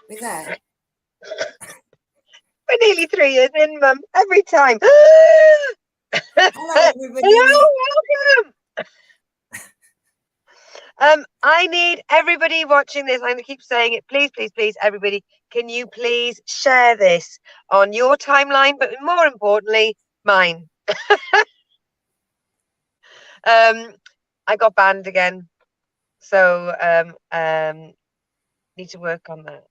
With that. We're nearly 3 years in, Mum. Every time. Hello, everybody. Hello, welcome. I need everybody watching this. I'm going to keep saying it. Please, please, please, everybody, can you please share this on your timeline, but more importantly, mine. I got banned again, so need to work on that.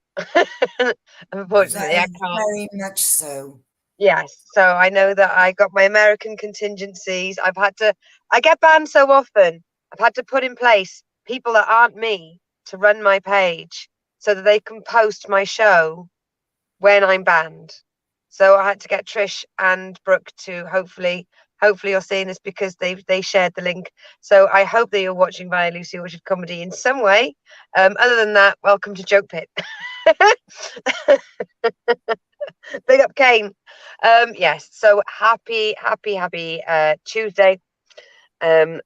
Unfortunately, I can't. Very much so. Yes, so I know that I got my American contingencies. I get banned so often. I've had to put in place people that aren't me to run my page so that they can post my show when I'm banned. So I had to get Trish and Brooke to hopefully you're seeing this because they shared the link. So I hope that you're watching via Lucy Orchard Comedy in some way. Other than that, welcome to Joke Pit. Big up Kane. Yes, so happy Tuesday. And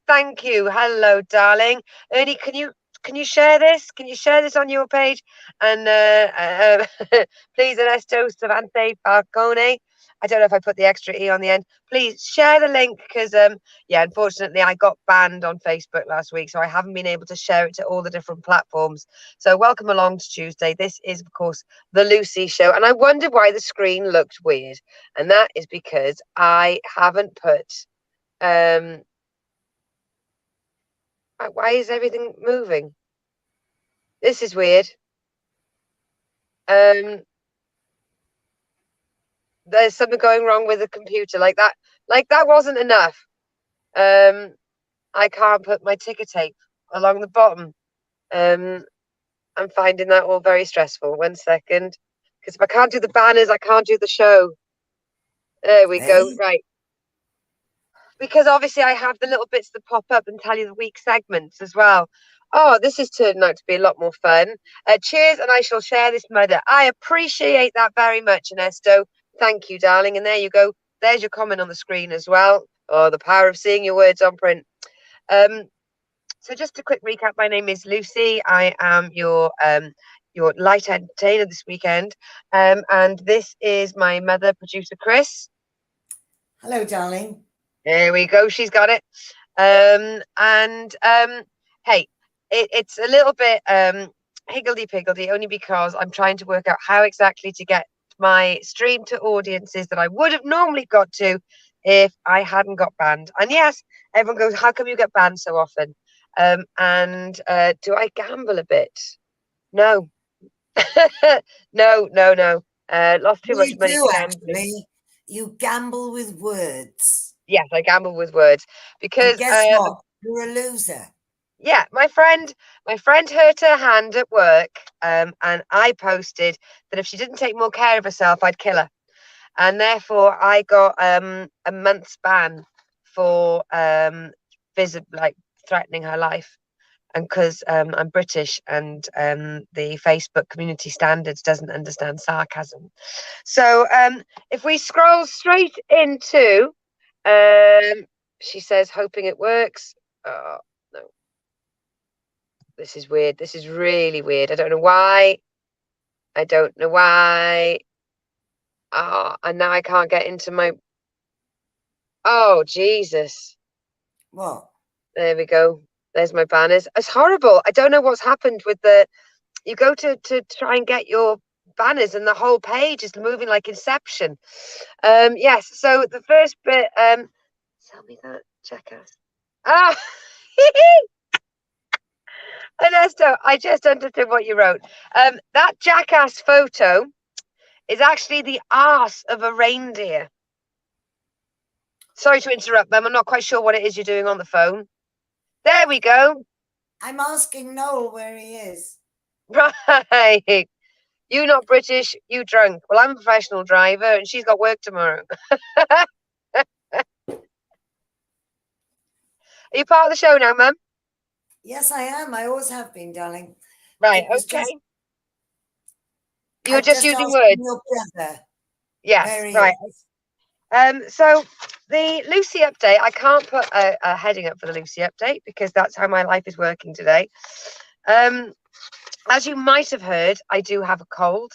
thank you. Hello, darling. Ernie, can you share this? Can you share this on your page? And please, Ernesto Savante Falcone. I don't know if I put the extra E on the end. Please share the link because yeah, unfortunately I got banned on Facebook last week, so I haven't been able to share it to all the different platforms. So welcome along to Tuesday. This is of course the Lucy Show, and I wondered why the screen looked weird, and that is because I haven't put why is everything moving? This is weird. There's something going wrong with the computer. Like that wasn't enough. I can't put my ticker tape along the bottom. I'm finding that all very stressful. 1 second. Because if I can't do the banners, I can't do the show. There we go. Right. Because obviously I have the little bits that pop up and tell you the week segments as well. Oh, this is turning out to be a lot more fun. Cheers, and I shall share this mother. I appreciate that very much, Ernesto. Thank you, darling. And there you go. There's your comment on the screen as well. Oh, the power of seeing your words on print. So just a quick recap. My name is Lucy. I am your light entertainer this weekend. And this is my mother, producer Chris. Hello, darling. There we go. She's got it. Hey, it's a little bit higgledy-piggledy only because I'm trying to work out how exactly to get my stream to audiences that I would have normally got to if I hadn't got banned. And yes, everyone goes, how come you get banned so often? Do I gamble a bit? No. No. Lost too much money. Actually, you gamble with words. Yes, I gamble with words because and guess what? You're a loser. Yeah, my friend hurt her hand at work, and I posted that if she didn't take more care of herself, I'd kill her, and therefore I got a month's ban for threatening her life, and because I'm British and the Facebook community standards doesn't understand sarcasm. So if we scroll straight into she says, hoping it works. Oh, no. This is weird. This is really weird. I don't know why. Oh, and now I can't get into my... Oh, Jesus. What? There we go. There's my banners. It's horrible. I don't know what's happened with you go to try and get your banners and the whole page is moving like Inception. Yes, so the first bit, tell me that, jackass. Ah, Ernesto, I just understood what you wrote. That jackass photo is actually the arse of a reindeer. Sorry to interrupt, them. I'm not quite sure what it is you're doing on the phone. There we go. I'm asking Noel where he is. Right. You not British, you drunk. Well, I'm a professional driver and she's got work tomorrow. Are you part of the show now, Mum? Yes, I am. I always have been, darling. Right, It was okay. just- You're I just using asked words. your brother Yes, where he right. is. So the Lucy update, I can't put a heading up for the Lucy update because that's how my life is working today. As you might have heard, I do have a cold.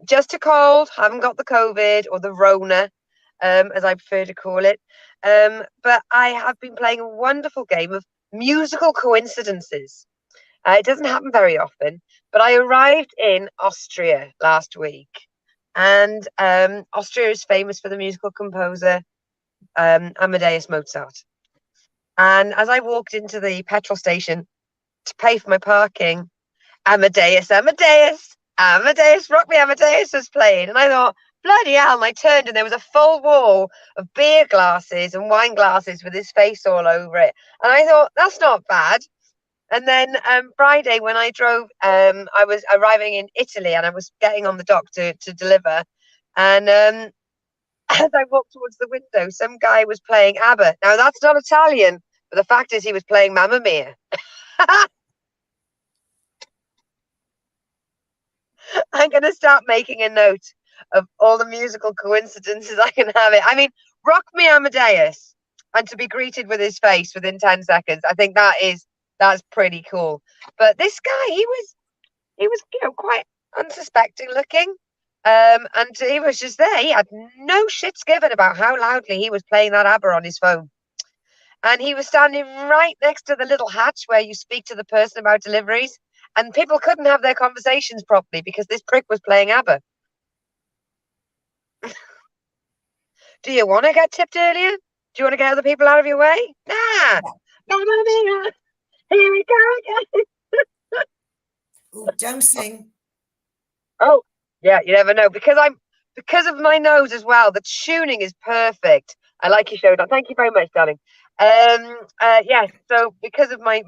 Just a cold, haven't got the COVID or the Rona, as I prefer to call it. But I have been playing a wonderful game of musical coincidences. It doesn't happen very often, but I arrived in Austria last week. And Austria is famous for the musical composer Amadeus Mozart. And as I walked into the petrol station to pay for my parking, Amadeus, Amadeus, Amadeus, Rock Me Amadeus was playing. And I thought, bloody hell, and I turned and there was a full wall of beer glasses and wine glasses with his face all over it. And I thought, that's not bad. And then Friday, when I drove, I was arriving in Italy and I was getting on the dock to deliver. And as I walked towards the window, some guy was playing ABBA. Now, that's not Italian, but the fact is he was playing Mamma Mia. I'm going to start making a note of all the musical coincidences I can have it. I mean, Rock Me Amadeus, and to be greeted with his face within 10 seconds. I think that's pretty cool. But this guy, he was quite unsuspecting looking. And he was just there. He had no shits given about how loudly he was playing that ABBA on his phone. And he was standing right next to the little hatch where you speak to the person about deliveries. And people couldn't have their conversations properly because this prick was playing ABBA. Do you want to get tipped earlier? Do you want to get other people out of your way? Nah. No. Here we go again. Ooh, don't sing. Oh, yeah, you never know. Because of my nose as well, the tuning is perfect. I like your show. Thank you very much, darling. Yeah, so because of my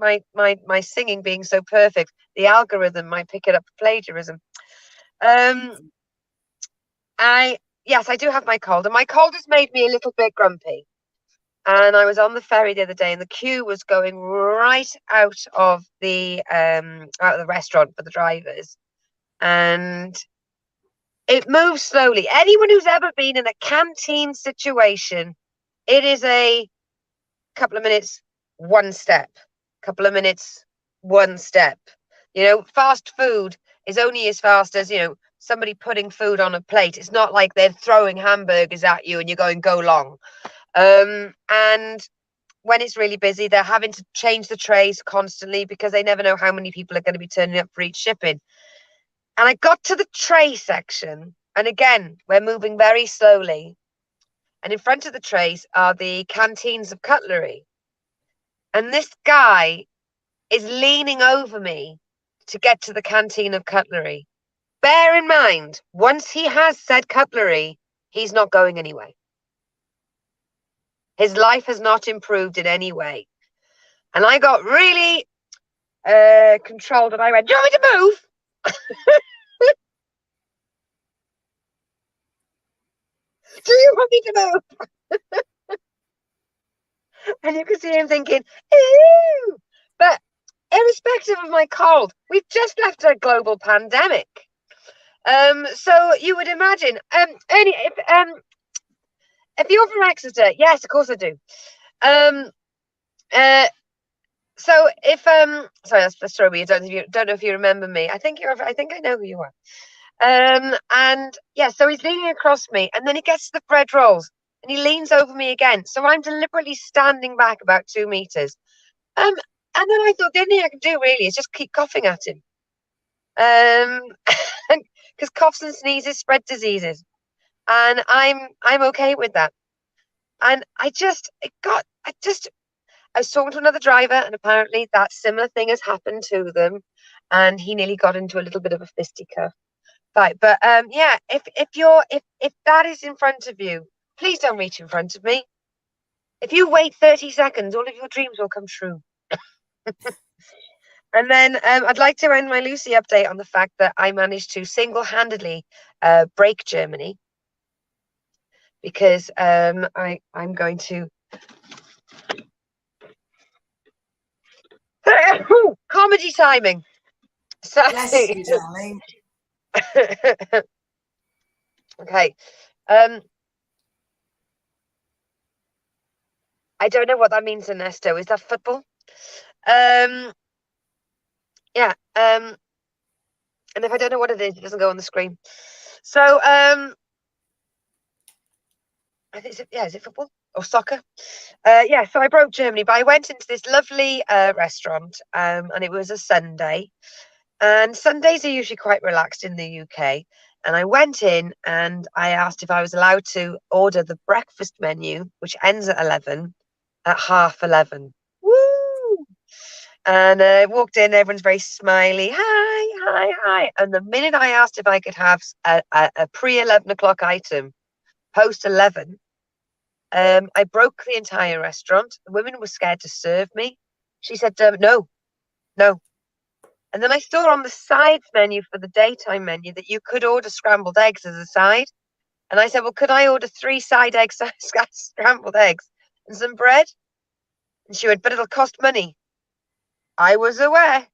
singing being so perfect, the algorithm might pick it up for plagiarism. Yes, I do have my cold, and my cold has made me a little bit grumpy. And I was on the ferry the other day, and the queue was going right out of the restaurant for the drivers, and it moves slowly. Anyone who's ever been in a canteen situation, it is a couple of minutes, one step, couple of minutes, one step. Fast food is only as fast as, somebody putting food on a plate. It's not like they're throwing hamburgers at you and you're going, go long. And when it's really busy, they're having to change the trays constantly because they never know how many people are going to be turning up for each shipping. And I got to the tray section, and again, we're moving very slowly. And in front of the trays are the canteens of cutlery. And this guy is leaning over me to get to the canteen of cutlery. Bear in mind, once he has said cutlery, he's not going anywhere. His life has not improved in any way. And I got really controlled, and I went, do you want me to move? Do you want me to move? And you can see him thinking, ew. But irrespective of my cold, we've just left a global pandemic. So you would imagine, Ernie, if you're from Exeter, yes, of course I do. So if sorry, that's Strawberry. Don't know if you remember me. I think I know who you are. And yeah, so he's leaning across me, and then he gets to the bread rolls, and he leans over me again. So I'm deliberately standing back about 2 meters. And then I thought the only thing I can do really is just keep coughing at him. Because coughs and sneezes spread diseases, and I'm okay with that. And I was talking to another driver, and apparently that similar thing has happened to them, and he nearly got into a little bit of a fisticuff fight. But yeah, if that is in front of you, please don't reach in front of me. If you wait 30 seconds, all of your dreams will come true. And then I'd like to end my Lucy update on the fact that I managed to single-handedly break Germany, because I'm going to comedy timing. So Bless you, darling. okay. I don't know what that means, Ernesto. Is that football? Yeah. And if I don't know what it is, it doesn't go on the screen. So I think is it football or soccer? Yeah. So I broke Germany, but I went into this lovely restaurant, and it was a Sunday. And Sundays are usually quite relaxed in the UK. And I went in and I asked if I was allowed to order the breakfast menu, which ends at 11, at 11:30. Woo! And I walked in, everyone's very smiley. Hi, hi, hi. And the minute I asked if I could have a pre-11 o'clock item, post 11, I broke the entire restaurant. The women were scared to serve me. She said, no, no. And then I saw on the sides menu for the daytime menu that you could order scrambled eggs as a side. And I said, well, could I order 3 side eggs, scrambled eggs, and some bread? And she went, but it'll cost money. I was aware.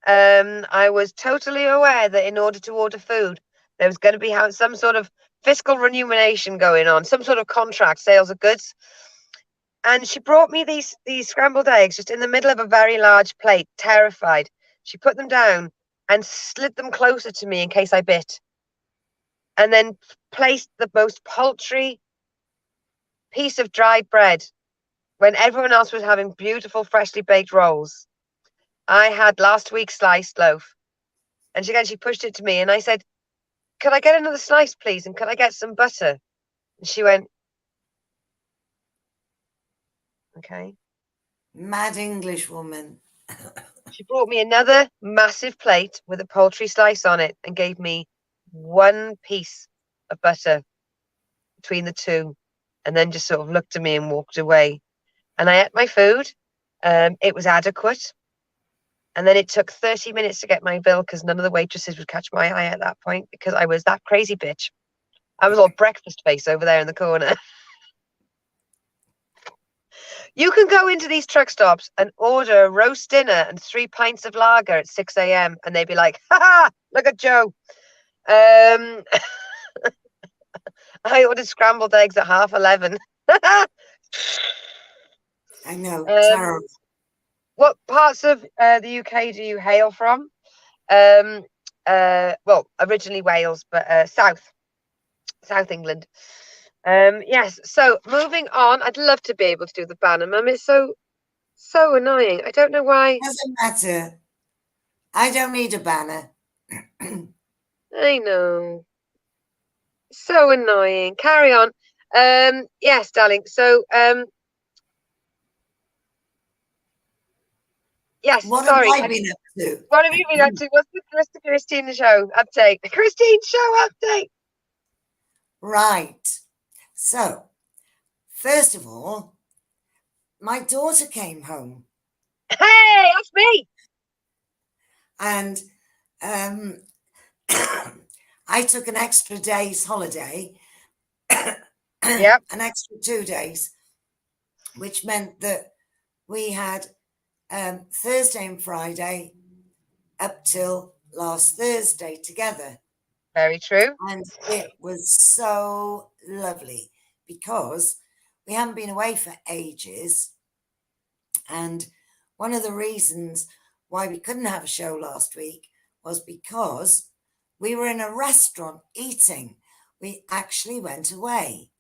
I was totally aware that in order to order food, there was going to be some sort of fiscal remuneration going on, some sort of contract, sales of goods. And she brought me these scrambled eggs just in the middle of a very large plate, terrified. She put them down and slid them closer to me in case I bit. And then placed the most paltry piece of dried bread when everyone else was having beautiful, freshly baked rolls. I had last week's sliced loaf. And she pushed it to me and I said, could I get another slice, please? And could I get some butter? And she went, okay. Mad English woman. She brought me another massive plate with a poultry slice on it and gave me 1 piece of butter between the two, and then just sort of looked at me and walked away. And I ate my food. It was adequate. And then it took 30 minutes to get my bill because none of the waitresses would catch my eye at that point because I was that crazy bitch. I was all breakfast face over there in the corner. You can go into these truck stops and order a roast dinner and 3 pints of lager at 6 a.m. and they'd be like, ha ha, look at Joe. I ordered scrambled eggs at 11:30. I know, terrible. What parts of the UK do you hail from? Well, originally Wales, but South England. Yes. So moving on, I'd love to be able to do the banner, Mum. It's so annoying. I don't know why. Doesn't matter. I don't need a banner. I know. So annoying. Carry on. Yes, darling. So yes, What sorry. have I been up to? What have you been up to? What's the Christine show update? Christine show update. Right. So, first of all, my daughter came home. Hey, that's me. And I took an extra day's holiday. Yep. An extra 2 days, which meant that we had Thursday and Friday up till last Thursday together. Very true. And it was so lovely because we haven't been away for ages. And one of the reasons why we couldn't have a show last week was because we were in a restaurant eating. We actually went away.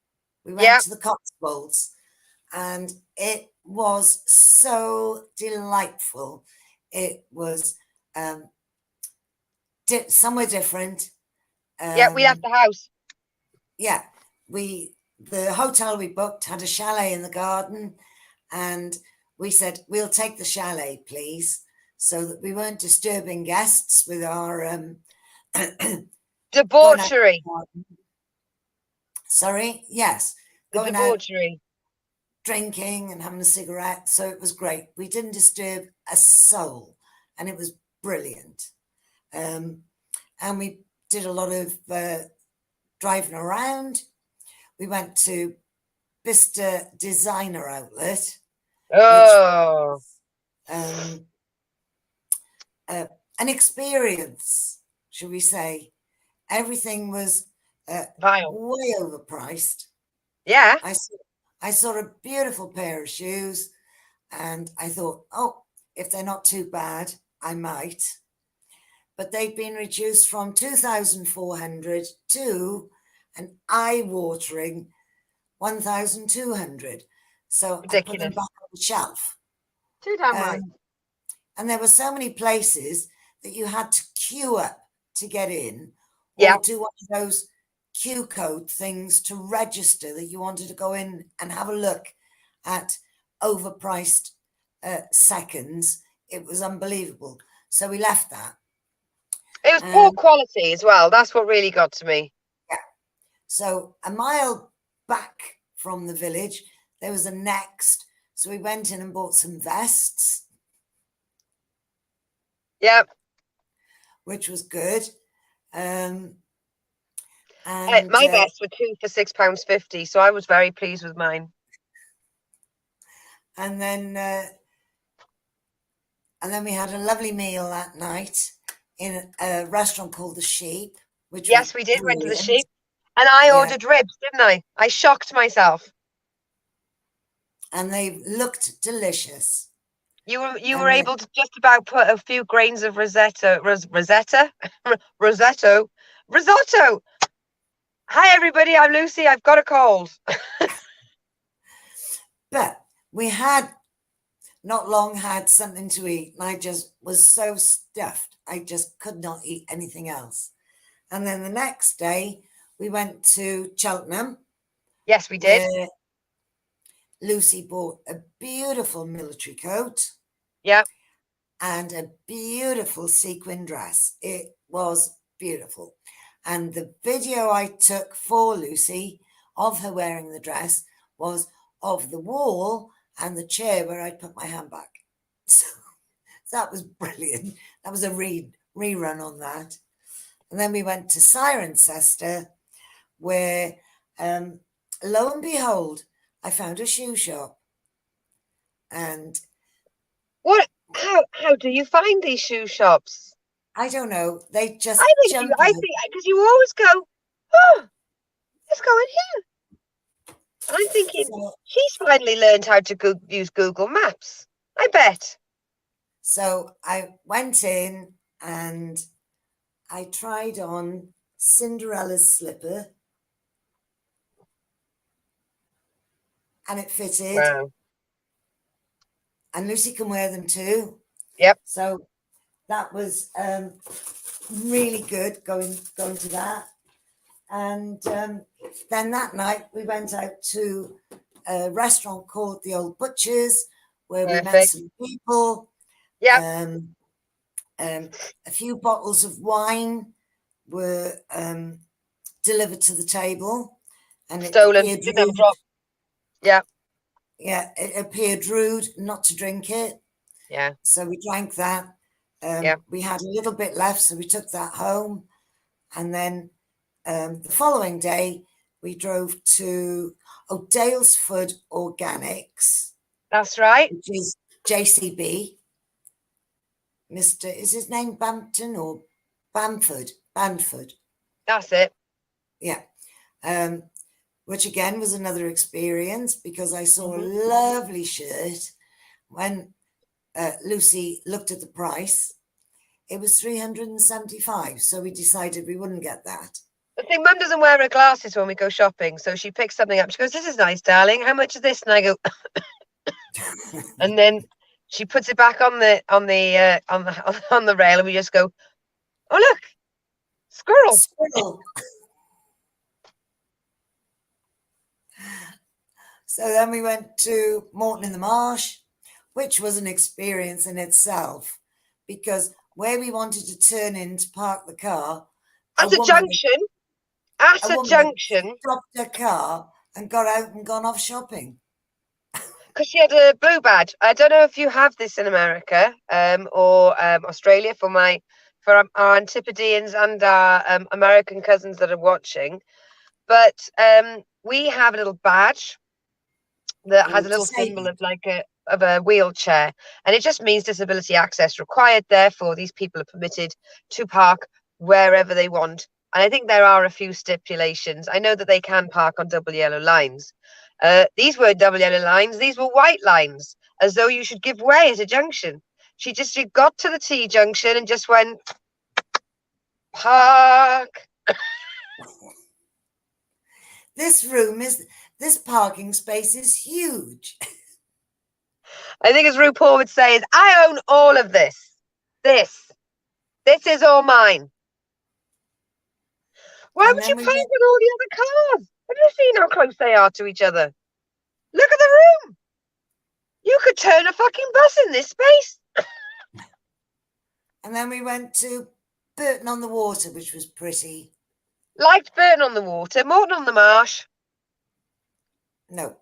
We went to the Cotswolds, and it was so delightful. It was somewhere different. We left the house. Yeah, the hotel we booked had a chalet in the garden, and we said, we'll take the chalet, please, so that we weren't disturbing guests with our debauchery. Sorry, yes, The going out debauchery. drinking and having a cigarette. So it was great. We didn't disturb a soul, and it was brilliant. And we did a lot of driving around. We went to Bicester Designer Outlet. Oh, Which, an experience, should we say. Everything was vile. way overpriced. Yeah. I saw a beautiful pair of shoes, and I thought, oh, if they're not too bad, I might. But they've been reduced from 2,400 to an eye-watering 1,200. So Ridiculous. I put them back on the shelf. Too damn right. And there were so many places that you had to queue up to get in, Yeah. or do one of those Q code things to register that you wanted to go in and have a look at overpriced seconds. It was unbelievable. So we left that. It was poor quality as well. That's what really got to me. Yeah. So a mile back from the village, there was a Next. So we went in and bought some vests. Yep. Which was good. And my vests were 2 for £6.50, so I was very pleased with mine. And then we had a lovely meal that night in a restaurant called The Sheep. Which yes, we did. Went to The Sheep, and I ordered ribs, didn't I? I shocked myself. And they looked delicious. You were able to just about put a few grains of risotto. Hi everybody, I'm Lucy. I've got a cold. But we had not long had something to eat, and I just was so stuffed. I just could not eat anything else. And then the next day we went to Cheltenham. Yes, we did. Lucy bought a beautiful military coat. Yeah. And a beautiful sequin dress. It was beautiful. And the video I took for Lucy of her wearing the dress was of the wall and the chair where I'd put my handbag. So that was brilliant. That was a rerun on that. And then we went to Cirencester, where lo and behold, I found a shoe shop. And how do you find these shoe shops? I don't know. They just I think because you always go, oh, let's go in here. I'm thinking she's finally learned how to use Google Maps. I bet. So I went in and I tried on Cinderella's slipper, and it fitted. Wow. And Lucy can wear them too. Yep. So that was really good going to that. And then that night we went out to a restaurant called The Old Butchers, where we met some people. Yeah. A few bottles of wine were delivered to the table, and stolen. Didn't have a drop. Yeah. Yeah, it appeared rude not to drink it. Yeah. So we drank that. We had a little bit left, so we took that home. And then the following day, we drove to Dalesford Organics. That's right. Which is JCB. Is his name Bampton or Bamford? Bamford. That's it. Yeah. Which again was another experience, because I saw a lovely shirt. When Lucy looked at the price, it was $375. So we decided we wouldn't get that. I think Mum doesn't wear her glasses when we go shopping, so she picks something up. She goes, "This is nice, darling. How much is this?" And I go, and then she puts it back on the rail, and we just go, "Oh look, squirrel." Squirrel. So then we went to Morton in the Marsh, which was an experience in itself, because where we wanted to turn in to park the car, At a junction. At a a woman had junction. stopped her car and got out and gone off shopping. Because she had a blue badge. I don't know if you have this in America or Australia for our Antipodeans and our American cousins that are watching. But we have a little badge that has Or a little symbol disabled. of a wheelchair, and it just means disability access required. Therefore, these people are permitted to park wherever they want. And I think there are a few stipulations. I know that they can park on double yellow lines. These weren't double yellow lines; these were white lines, as though you should give way at a junction. She got to the T junction and just went park. This parking space is huge. I think, as RuPaul would say, is I own all of this. This is all mine. Why And would you then we park went, with all the other cars? Have you seen how close they are to each other? Look at the room. You could turn a fucking bus in this space. and then we went to Burton on the Water, which was pretty. Liked Burton on the Water, Morton on the Marsh. No.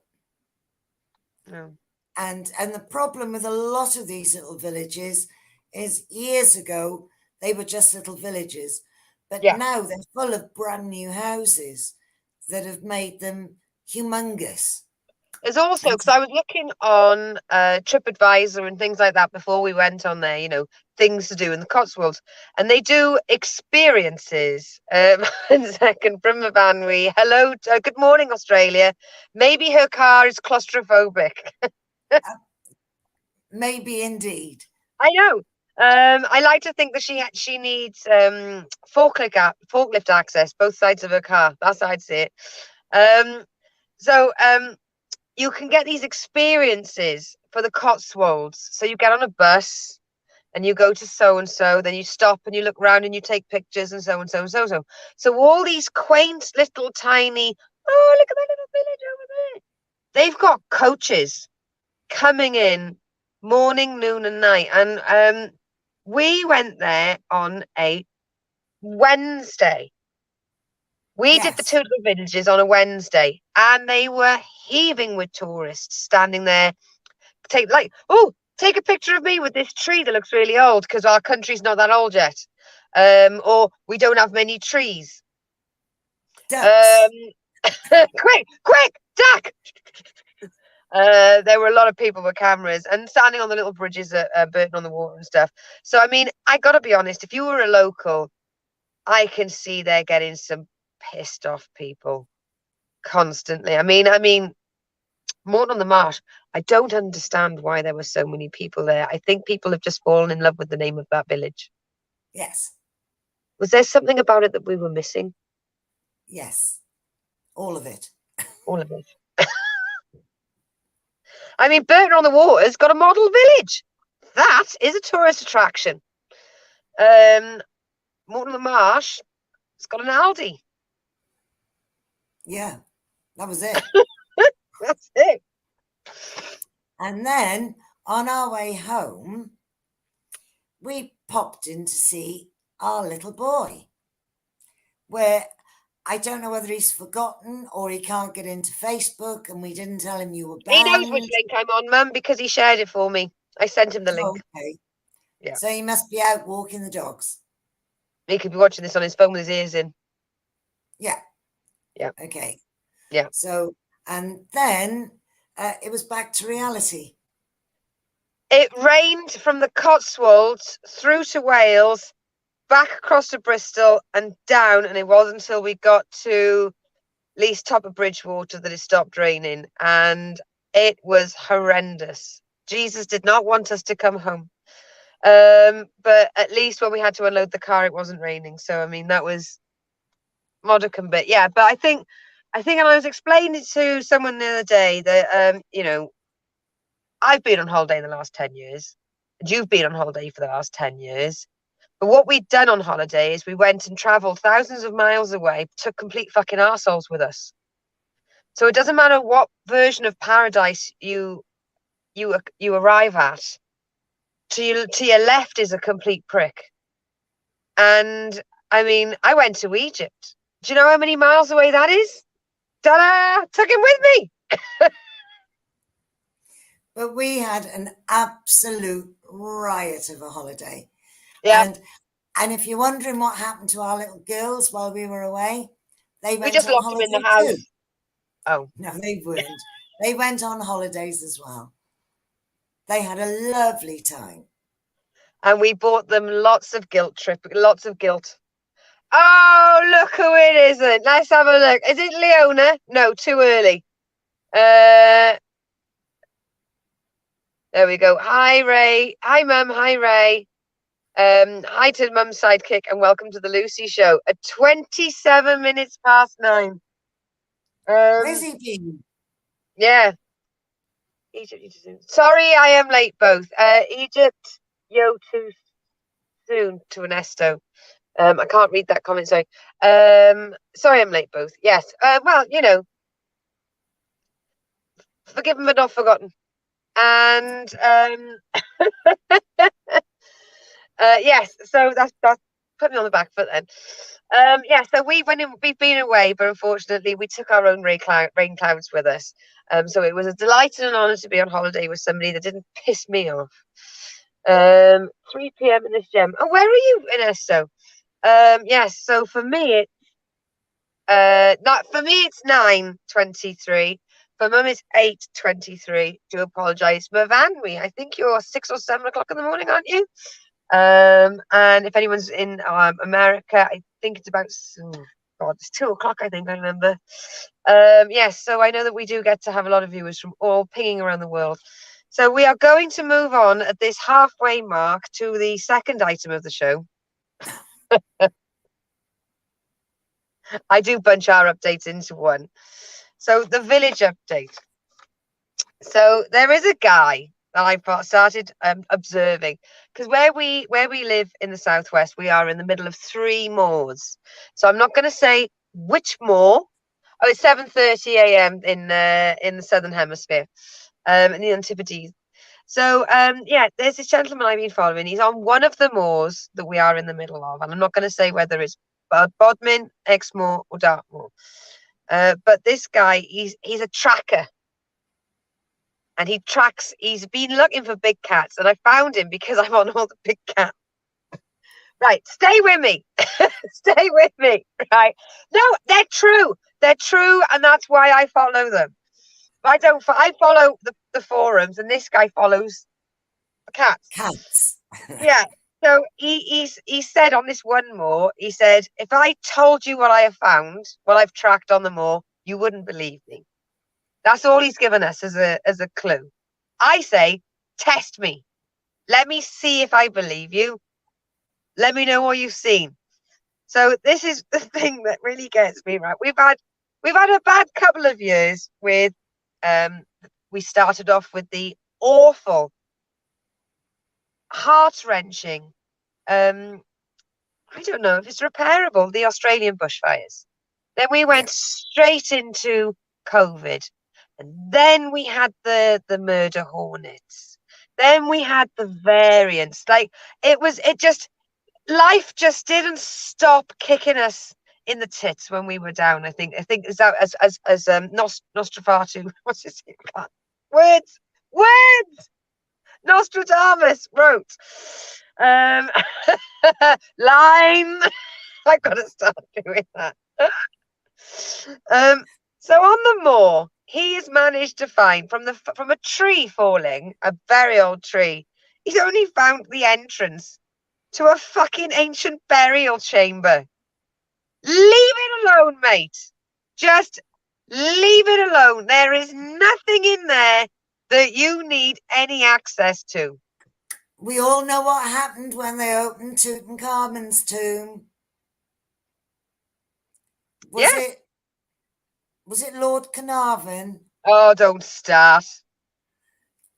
No. And the problem with a lot of these little villages is years ago they were just little villages, but Yeah. now they're full of brand new houses that have made them humongous. There's also, because I was looking on TripAdvisor and things like that before we went on there, you know, things to do in the Cotswolds, and they do experiences. One second, from Mavanwi. Hello, good morning, Australia. Maybe her car is claustrophobic. Maybe indeed. I know. I like to think that she needs forklift access both sides of her car. That's how I'd say it. So you can get these experiences for the Cotswolds. So you get on a bus and you go to so and so, then you stop and you look around and you take pictures and so and so and so and so. So all these quaint little tiny, oh, look at that little village over there. They've got coaches coming in morning, noon, and night. And we went there on a Wednesday. We did the two little villages on a Wednesday, and they were heaving with tourists standing there. Take a picture of me with this tree that looks really old because our country's not that old yet, or we don't have many trees. Quick, duck! There were a lot of people with cameras and standing on the little bridges at Burton on the Water and stuff. So, I mean, I got to be honest, if you were a local, I can see they're getting some pissed off people constantly. I mean, Morton on the Marsh, I don't understand why there were so many people there. I think people have just fallen in love with the name of that village. Yes. Was there something about it that we were missing? Yes. All of it. All of it. I mean, Burton on the Water's got a model village. That is a tourist attraction. Morton on the Marsh, it's got an Aldi. Yeah, that was it. That's it. And then on our way home, we popped in to see our little boy, where I don't know whether he's forgotten or he can't get into Facebook and we didn't tell him you were banned. He knows which link I'm on, Mum, because he shared it for me. I sent him the link. Oh, okay. Yeah. So he must be out walking the dogs. He could be watching this on his phone with his ears in. Yeah. Yeah. Okay. Yeah. So, and then it was back to reality. It rained from the Cotswolds through to Wales, back across to Bristol and down, and it wasn't until we got to at least top of Bridgewater that it stopped raining, and it was horrendous. Jesus did not want us to come home. But at least when we had to unload the car, it wasn't raining. So, I mean, that was modicum bit, yeah. But I think, and I was explaining to someone the other day that, I've been on holiday in the last 10 years, and you've been on holiday for the last 10 years. But what we'd done on holiday is we went and travelled thousands of miles away, took complete fucking arseholes with us. So it doesn't matter what version of paradise you arrive at, to your left is a complete prick. And I mean, I went to Egypt. Do you know how many miles away that is? Ta-da! Took him with me. But we had an absolute riot of a holiday. Yeah. And if you're wondering what happened to our little girls while we were away, they We went just on locked them in the holiday house. too. Oh. No, they weren't. They went on holidays as well. They had a lovely time. And we bought them lots of guilt. Oh, look who it isn't. Let's have a look. Is it Leona? No, too early. There we go. Hi, Ray. Hi, Mum. Hi, Ray. Hi to Mum's sidekick and welcome to the Lucy Show at 27 minutes past 9. Where's he been? Yeah. Egypt. Sorry, I am late both. Egypt, too soon to Ernesto. I can't read that comment, sorry. Sorry I'm late both. Yes. Well, forgiven but not forgotten. And yes, so that's put me on the back foot then. Yeah, so we've been away, but unfortunately we took our own rain clouds with us. So it was a delight and an honour to be on holiday with somebody that didn't piss me off. 3 p.m. in this gem. Oh, where are you, Ernesto? Yes, so for me it's 9:23. For Mum it's 8:23. Do apologise. Mervanwi, I think you're 6 or 7 o'clock in the morning, aren't you? And if anyone's in America, I think it's about it's 2 o'clock, I think I remember. Yes, so I know that we do get to have a lot of viewers from all pinging around the world. So we are going to move on at this halfway mark to the second item of the show. I do bunch our updates into one. So the village update. So there is a guy that I've started observing, because where we live in the southwest, we are in the middle of 3 moors. So I'm not going to say which moor. Oh, it's 7:30 a.m. in the southern hemisphere, in the Antipodes. So yeah, there's this gentleman I've been following. He's on one of the moors that we are in the middle of, and I'm not going to say whether it's Bodmin, Exmoor, or Dartmoor. But this guy, he's a tracker. And he's been looking for big cats, and I found him because I'm on all the big cats. Right, stay with me. Stay with me, right? No, they're true. They're true, and that's why I follow them. I follow the forums, and this guy follows the cats. Cats. Yeah. So he said on this one moor, he said, if I told you what I have found, what I've tracked on the moor, you wouldn't believe me. That's all he's given us as a clue. I say, test me. Let me see if I believe you. Let me know what you've seen. So this is the thing that really gets me, right? We've had a bad couple of years with we started off with the awful, heart-wrenching, I don't know if it's repairable, the Australian bushfires. Then we went straight into COVID. And then we had the murder hornets. Then we had the variants. Like life just didn't stop kicking us in the tits when we were down. I think is that as Nostrafatu, what's his name? Words. Nostradamus wrote. Line. I've got to start doing that. So on the moor, he has managed to find from a tree falling, a very old tree. He's only found the entrance to a fucking ancient burial chamber. Leave it alone, mate. Just leave it alone. There is nothing in there that you need any access to. We all know what happened when they opened Tutankhamun's tomb. Was Yeah. it Lord Carnarvon? Oh, don't start.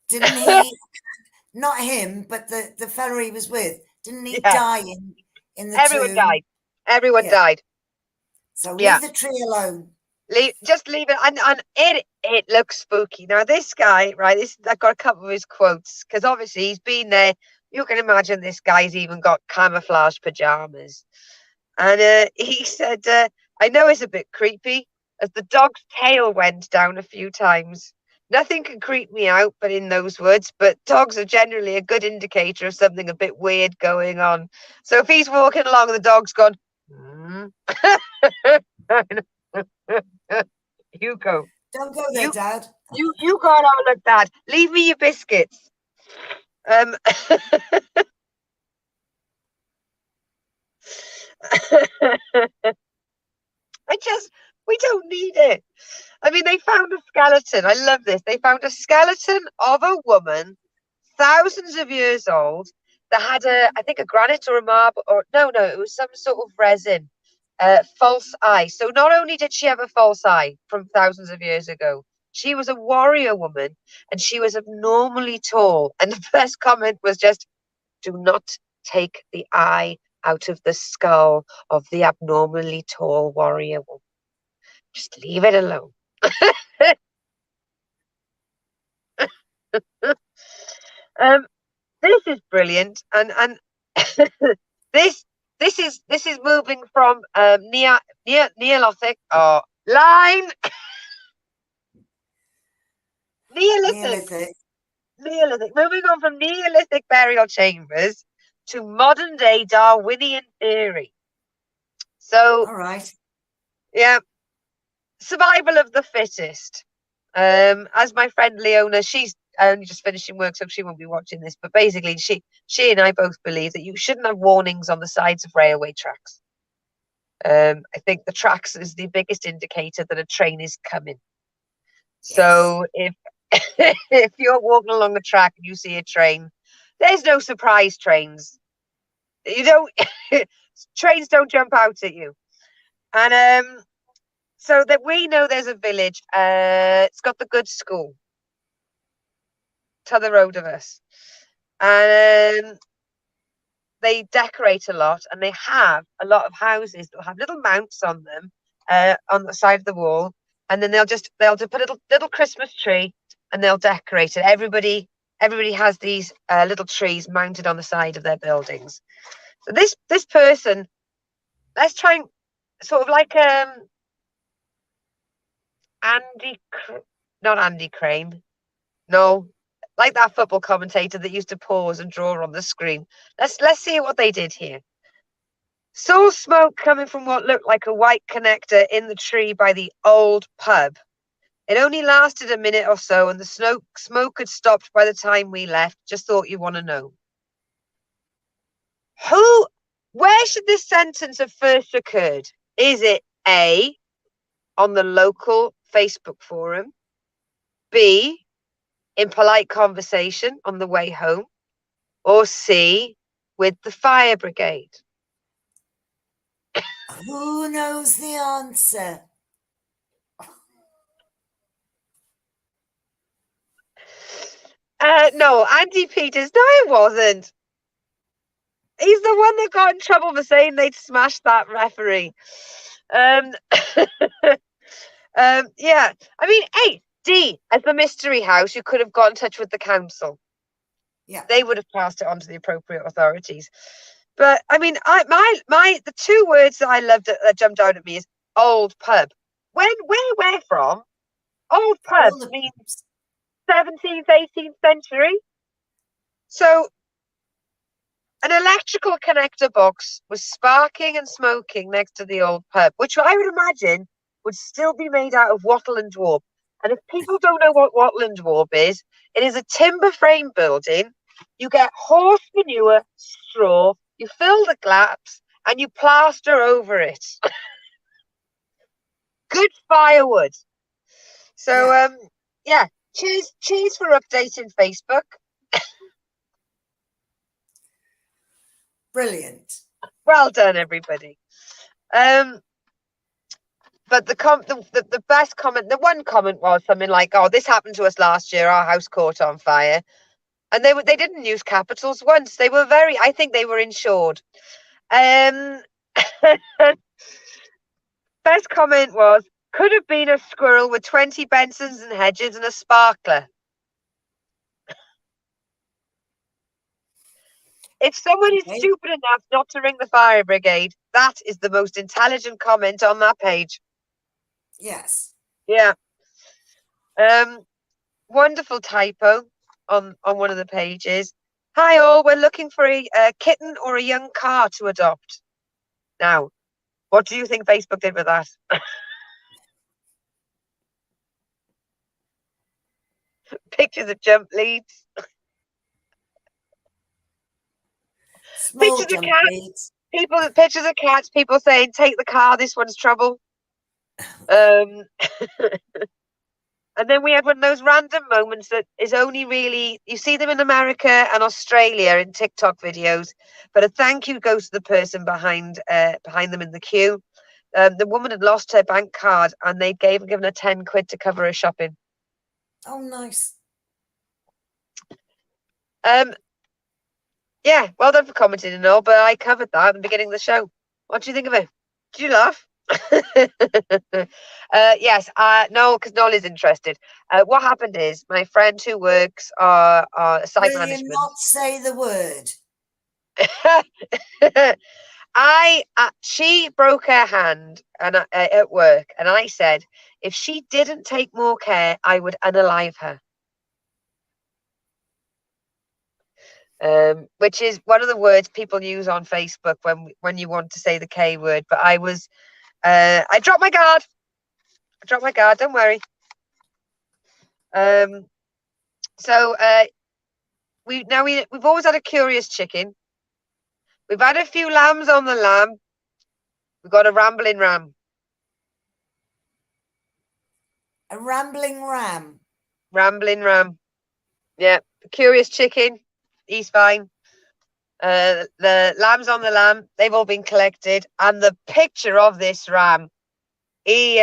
Didn't he? Not him, but the fellow he was with. Didn't he Yeah. die in the Everyone tomb? died. Everyone Yeah. died. So Yeah. leave the tree alone. Just leave it, and it looks spooky. Now this guy, right? I've got a couple of his quotes because obviously he's been there. You can imagine this guy's even got camouflage pajamas, and he said, "I know it's a bit creepy as the dog's tail went down a few times. Nothing can creep me out, but in those woods. But dogs are generally a good indicator of something a bit weird going on. So if he's walking along and the dog's gone." You go. Don't go there, You Dad. you can't have a look, Dad. Leave me your biscuits. Um I just we don't need it. I mean, they found a skeleton. I love this. They found a skeleton of a woman thousands of years old that had I think a granite or a marble or no, it was some sort of resin. False eye. So not only did she have a false eye from thousands of years ago, she was a warrior woman and she was abnormally tall. And the first comment was just, do not take the eye out of the skull of the abnormally tall warrior woman. Just leave it alone. um, this is brilliant, and this this is moving from Neolithic or line Neolithic Neolithic. Neolithic, moving on from Neolithic burial chambers to modern day Darwinian theory. So All right. yeah, survival of the fittest. As my friend Leona, she's only just finishing work, so she won't be watching this. But basically, she and I both believe that you shouldn't have warnings on the sides of railway tracks. I think the tracks is the biggest indicator that a train is coming. Yes. So if if you're walking along a track and you see a train, there's no surprise trains. You don't trains don't jump out at you. And so that we know there's a village. It's got the good school to the road of us. And they decorate a lot and they have a lot of houses that have little mounts on them on the side of the wall. And then they'll just put a little Christmas tree and they'll decorate it. Everybody has these little trees mounted on the side of their buildings. So this person, let's try and sort of like not Andy Crane, no, like that football commentator that used to pause and draw on the screen. Let's see what they did here. Saw smoke coming from what looked like a white connector in the tree by the old pub. It only lasted a minute or so, and the smoke had stopped by the time we left. Just thought you'd want to know. Where should this sentence have first occurred? Is it A, on the local Facebook forum, B, in polite conversation on the way home, or C, with the fire brigade? Who knows the answer? No, Andy Peters. No, it wasn't. He's the one that got in trouble for saying they'd smashed that referee. Um, yeah. I mean, hey, D, as the mystery house, you could have got in touch with the council. Yeah. They would have passed it on to the appropriate authorities. But I mean, the two words that I loved that jumped out at me is old pub. Where we're from, old pub means 17th, 18th century. So an electrical connector box was sparking and smoking next to the old pub, which I would imagine would still be made out of wattle and daub. And if people don't know what wattle and daub is, it is a timber frame building. You get horse manure, straw, you fill the gaps, and you plaster over it. Good firewood. So yeah, cheers for updating Facebook. Brilliant. Well done, everybody. but the best comment, the one comment was something like, "Oh, this happened to us last year. Our house caught on fire," and they didn't use capitals once. They were I think they were insured. Best comment was, "Could have been a squirrel with 20 Bensons and hedges and a sparkler." If someone is stupid enough not to ring the fire brigade, that is the most intelligent comment on that page. Yes. Yeah. Wonderful typo on one of the pages. "Hi all, we're looking for a kitten or a young car to adopt." Now, what do you think Facebook did with that? Pictures of jump leads. Small Pictures of jump cats. leads. Pictures of cats. People saying, "Take the car. This one's trouble." And then we have one of those random moments that is only really, you see them in America and Australia in TikTok videos, but a thank you goes to the person behind them in the queue. The woman had lost her bank card and they'd given her 10 quid to cover her shopping. Oh, nice. Yeah, well done for commenting and all, but I covered that at the beginning of the show. What do you think of it? Did you laugh? Yes, no, because Noel is interested. What happened is my friend who works site Will management. you not say the word? She broke her hand at work, and I said if she didn't take more care, I would unalive her. Which is one of the words people use on Facebook when you want to say the K word. But I dropped my guard. Don't worry. So we've always had a curious chicken. We've had a few lambs on the lamb. We've got a rambling ram. A rambling ram. Rambling ram. Yeah, curious chicken. He's fine. The lambs on the lamb, they've all been collected, and the picture of this ram, he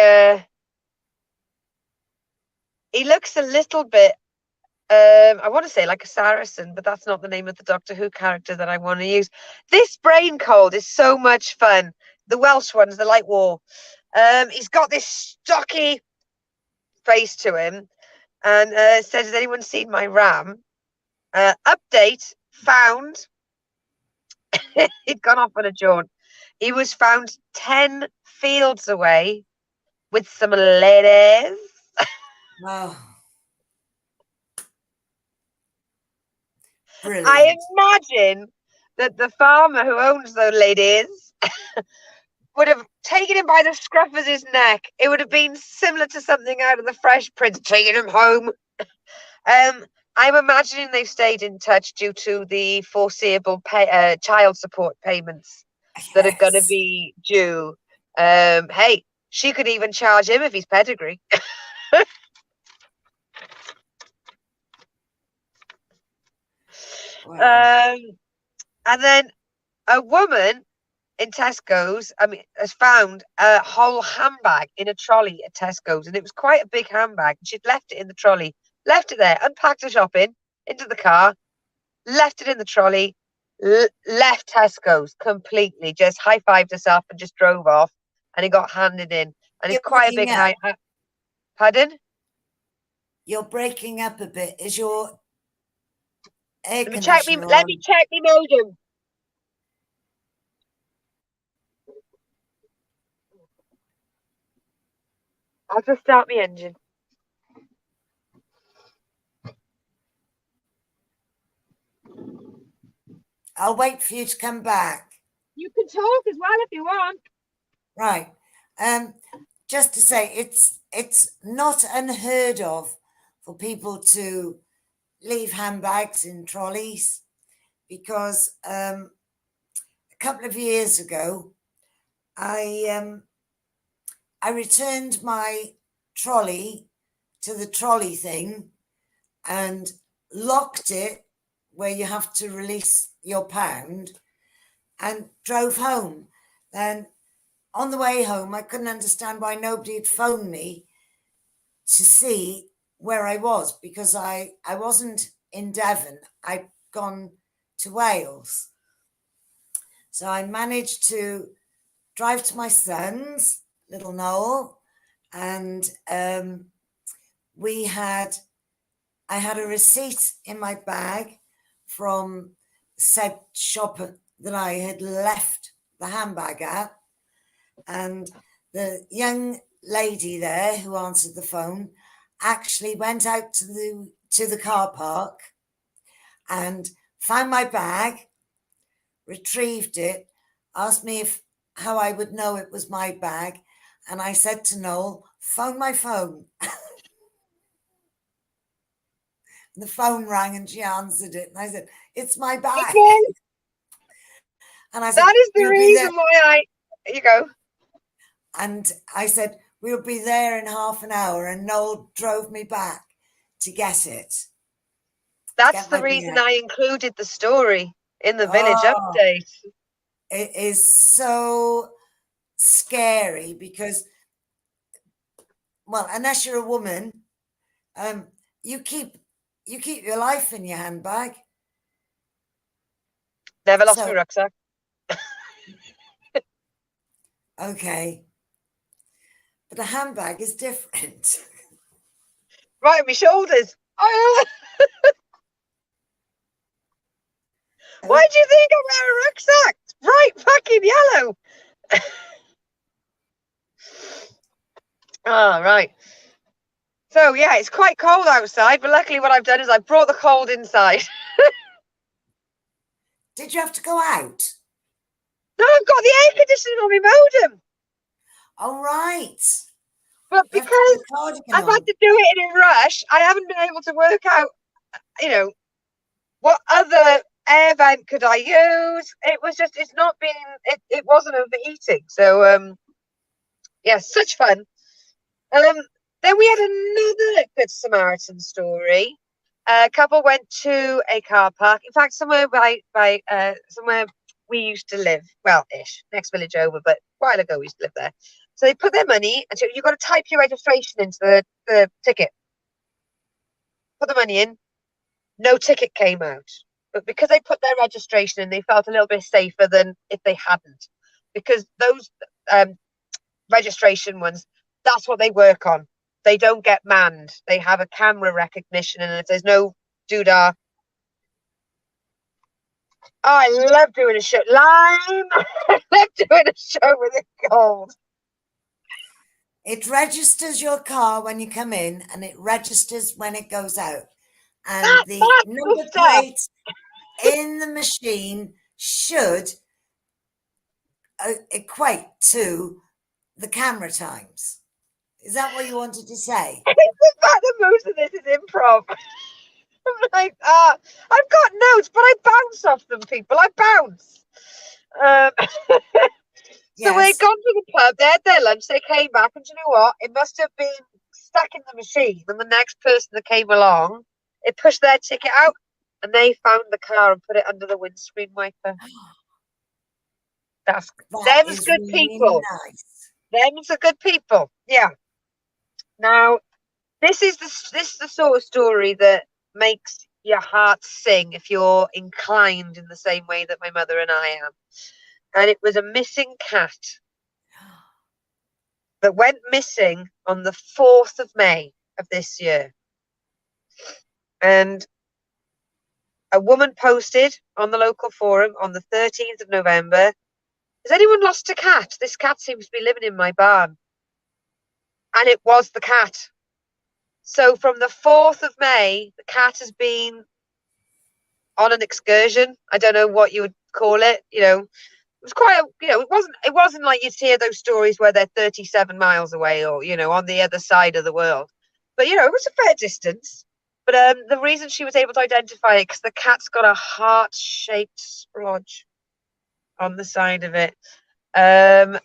looks a little bit, I want to say like a Saracen, but that's not the name of the Doctor Who character that I want to use. This brain cold is so much fun. The Welsh ones, the light war. He's got this stocky face to him, and said, "Has anyone seen my ram?" Update, found. He'd gone off on a jaunt. He was found 10 fields away with some ladies. Oh. Brilliant. I imagine that the farmer who owns those ladies would have taken him by the scruff of his neck. It would have been similar to something out of the Fresh Prince, taking him home. I'm imagining they've stayed in touch due to the foreseeable child support payments that are going to be due. Hey, she could even charge him if he's pedigree. Wow. And then a woman in Tesco's, has found a whole handbag in a trolley at Tesco's, and it was quite a big handbag. She'd left it in the trolley, left it there, unpacked her shopping into the car, left it in the trolley, left Tesco's completely, just high-fived herself and just drove off, and it got handed in. And it's quite a big high. Pardon? You're breaking up a bit. Is your air Let me conditioner check me modem. I'll just start my engine. I'll wait for you to come back. You can talk as well if you want. Right. Just to say, it's not unheard of for people to leave handbags in trolleys, because a couple of years ago, I returned my trolley to the trolley thing and locked it where you have to release your pound, and drove home. Then on the way home, I couldn't understand why nobody had phoned me to see where I was, because I wasn't in Devon. I'd gone to Wales. So I managed to drive to my son's, little Noel, and I had a receipt in my bag from said shop that I had left the handbag at. And the young lady there who answered the phone actually went out to the car park and found my bag, retrieved it, asked me how I would know it was my bag. And I said to Noel, phone my phone. The phone rang and she answered it. And I said, it's my bag. Okay. And I said, That is the we'll reason why you go. And I said, we'll be there in half an hour. And Noel drove me back to get it. That's the reason I included the story in the village update. It is so scary because, well, unless you're a woman, you keep your life in your handbag. Never lost my rucksack. Okay. But a handbag is different. Right on my shoulders. Oh. Why do you think I wear a rucksack? It's bright fucking yellow. Oh, right. So, yeah, it's quite cold outside, but luckily what I've done is I've brought the cold inside. Did you have to go out? No, I've got the air conditioning on my modem. Oh, right. But because I've had to do it in a rush, I haven't been able to work out, what other air vent could I use. It was just, it wasn't overheating. So, yeah, such fun. Then we had another Good Samaritan story. A couple went to a car park. In fact, somewhere by somewhere we used to live. Well, ish, next village over, but a while ago we used to live there. So they put their money, and so you've got to type your registration into the ticket. Put the money in. No ticket came out. But because they put their registration in, they felt a little bit safer than if they hadn't. Because those registration ones, that's what they work on. They don't get manned. They have a camera recognition, and if there's no doodah. Oh, I love doing a show. Lime! I love doing a show with it cold. It registers your car when you come in, and it registers when it goes out. And the number plate in the machine should equate to the camera times. Is that what you wanted to say? It's the fact that most of this is improv. I'm like, I've got notes, but I bounce off them, people. I bounce. So they'd gone to the pub, they had their lunch, they came back, and do you know what? It must have been stuck in the machine. And the next person that came along, it pushed their ticket out, and they found the car and put it under the windscreen wiper. Them's good people. Nice. Them's the good people. Yeah. Now, this is the sort of story that makes your heart sing if you're inclined in the same way that my mother and I am. And it was a missing cat that went missing on the 4th of May of this year. And a woman posted on the local forum on the 13th of November, has anyone lost a cat? This cat seems to be living in my barn. And it was the cat. So from the 4th of May, the cat has been on an excursion. I don't know what you would call it. It was quite it wasn't like you'd hear those stories where they're 37 miles away or, on the other side of the world. But, it was a fair distance. But the reason she was able to identify it, because the cat's got a heart-shaped splodge on the side of it.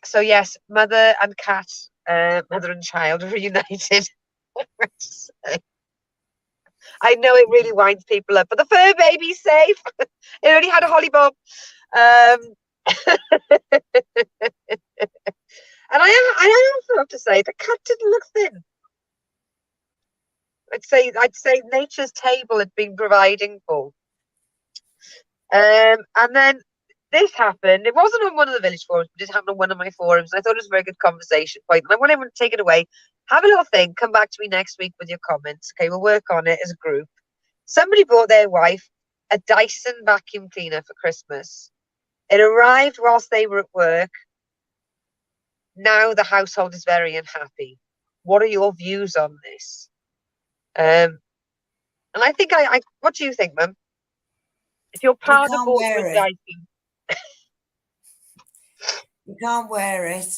So, yes, mother and cat, mother and child are reunited. I know it really winds people up, but the fur baby's safe. It only had a holly bob. And I also have to say the cat didn't look thin. I'd say nature's table had been providing for. And then this happened. It wasn't on one of the village forums, but it happened on one of my forums. I thought it was a very good conversation point. And I want everyone to take it away. Have a little think. Come back to me next week with your comments. Okay, we'll work on it as a group. Somebody bought their wife a Dyson vacuum cleaner for Christmas. It arrived whilst they were at work. Now the household is very unhappy. What are your views on this? And I think what do you think, Mum? If your partner bought you a Dyson, you can't wear it.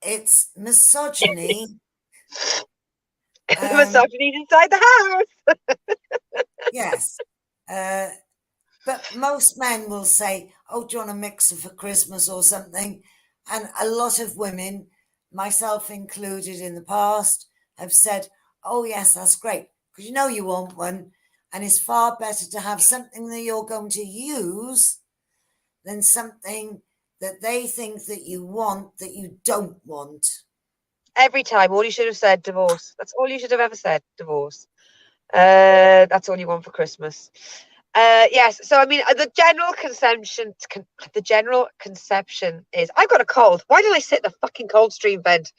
It's misogyny. Misogyny inside the house. Yes. But most men will say, oh, do you want a mixer for Christmas or something? And a lot of women, myself included in the past, have said, oh, yes, that's great. Because you know you want one. And it's far better to have something that you're going to use than something that they think that you want that you don't want. Every time, all you should have said, divorce. That's all you should have ever said, divorce. That's all you want for Christmas. Yes. So I mean, the general conception is I've got a cold. Why did I sit in a fucking Coldstream vent?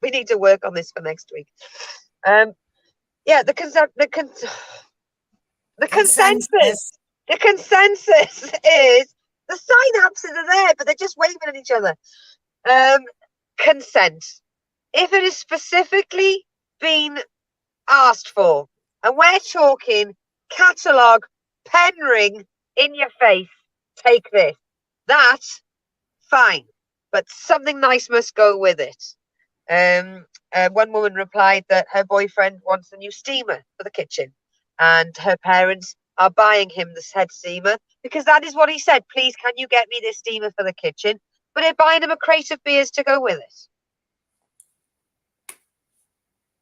We need to work on this for next week. Yeah, the consensus is the synapses are there, but they're just waving at each other. Consent. If it is specifically been asked for, and we're talking catalogue, pen ring in your face, take this. That's fine, but something nice must go with it. One woman replied that her boyfriend wants a new steamer for the kitchen, and her parents are buying him the head steamer because that is what he said. Please, can you get me this steamer for the kitchen? But they're buying him a crate of beers to go with it.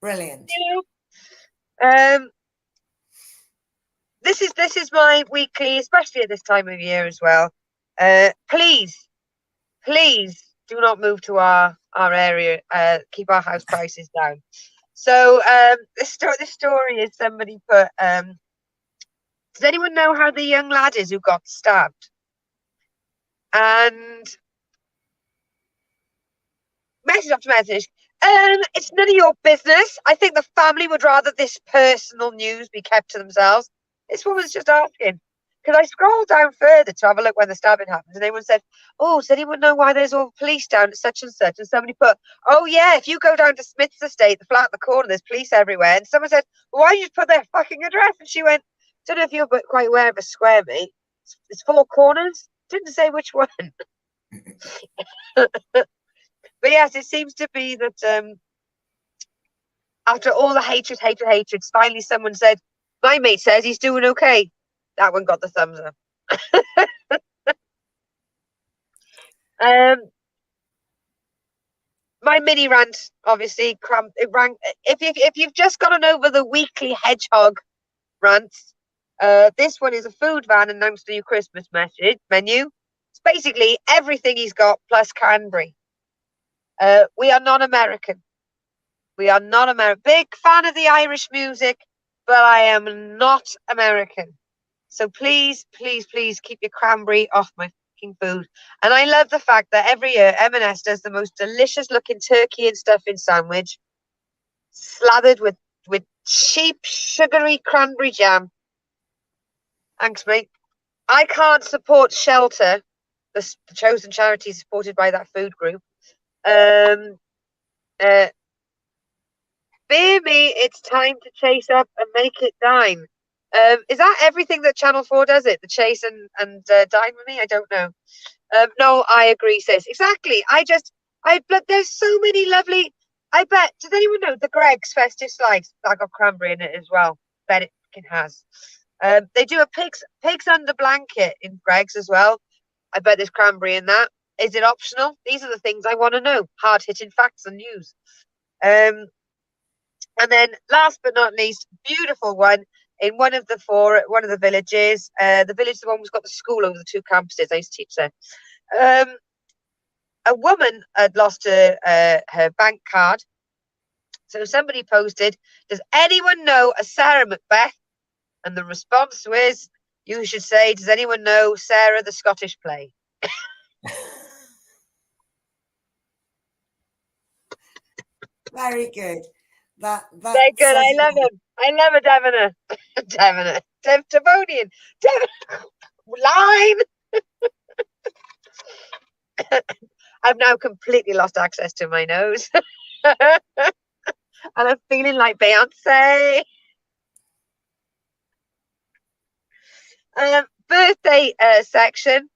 Brilliant. You know, this is my weekly, especially at this time of year as well. Please do not move to our area. Keep our house prices down. So this story is somebody put. Does anyone know how the young lad is who got stabbed? And message after message. It's none of your business. I think the family would rather this personal news be kept to themselves. This woman's just asking. Because I scrolled down further to have a look when the stabbing happened, and everyone said, oh, does anyone know why there's all police down at such and such? And somebody put, oh, yeah, if you go down to Smith's estate, the flat at the corner, there's police everywhere. And someone said, why did you put their fucking address? And she went, don't know if you're quite aware of a square, mate. It's 4 corners. Didn't say which one. But yes, it seems to be that after all the hatred, finally someone said, my mate says he's doing okay. That one got the thumbs up. My mini rant, obviously, if you've just gotten over the weekly hedgehog rants, this one is a food van announced a new Christmas menu. It's basically everything he's got plus Canberry. We are not American. We are not American. Big fan of the Irish music, but I am not American. So please, please, please keep your cranberry off my fucking food. And I love the fact that every year M&S does the most delicious looking turkey and stuffing sandwich, slathered with cheap sugary cranberry jam. Thanks, mate. I can't support Shelter, the chosen charity supported by that food group. Beer me, it's time to chase up and make it dine. Is that everything that Channel 4 does it? The chase and dine with me? I don't know. No, I agree, sis. Exactly. There's so many lovely. I bet. Does anyone know the Greggs festive slice? That got cranberry in it as well. Bet it fucking has. They do a pigs under blanket in Greggs as well. I bet there's cranberry in that. Is it optional? These are the things I want to know. Hard hitting facts and news. And then last but not least, beautiful one in one of the villages. The village, the one who's got the school over the two campuses. I used to teach there. A woman had lost her bank card. So somebody posted, "Does anyone know a Sarah Macbeth?" And the response was, you should say, "Does anyone know Sarah the Scottish play?" Very good. That Very good. says I love him. I love a Devoner. Devoner. Devonian. Line. I've now completely lost access to my nose. And I'm feeling like Beyonce. Birthday section.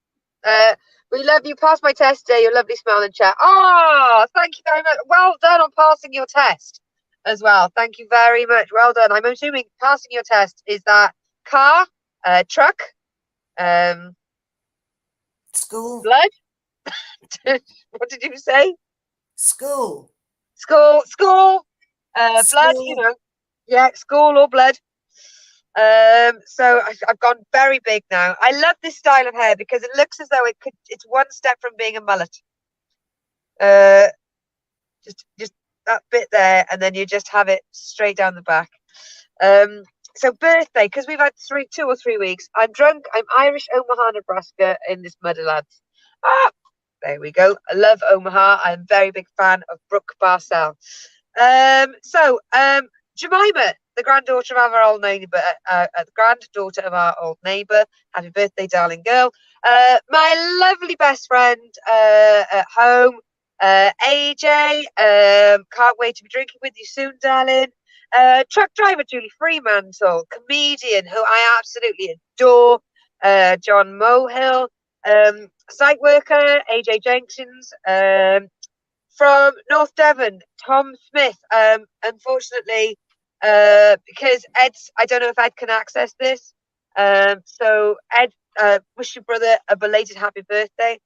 We love you. Passed my test today. Your lovely smile and chat. Oh, thank you very much. Well done on passing your test as well. Thank you very much. Well done. I'm assuming passing your test is that car, truck, school. blood. What did you say? School. School. Blood. School. You know, yeah, school or blood. So I've gone very big now. I love this style of hair because it looks as though it's one step from being a mullet. Just that bit there, and then you just have it straight down the back. So birthday, because we've had 2 or 3 weeks. I'm drunk. I'm Irish, Omaha, Nebraska in this mudder, lads. There we go. I love Omaha. I'm a very big fan of Brooke Barcel. Jemima, the granddaughter of our old neighbour, Happy birthday, darling girl. My lovely best friend at home, AJ. Can't wait to be drinking with you soon, darling. Truck driver Julie Fremantle, comedian who I absolutely adore, John Mohill. Site worker AJ Jenkins. From North Devon, Tom Smith. Unfortunately, because I don't know if Ed can access this. So Ed, wish your brother a belated happy birthday.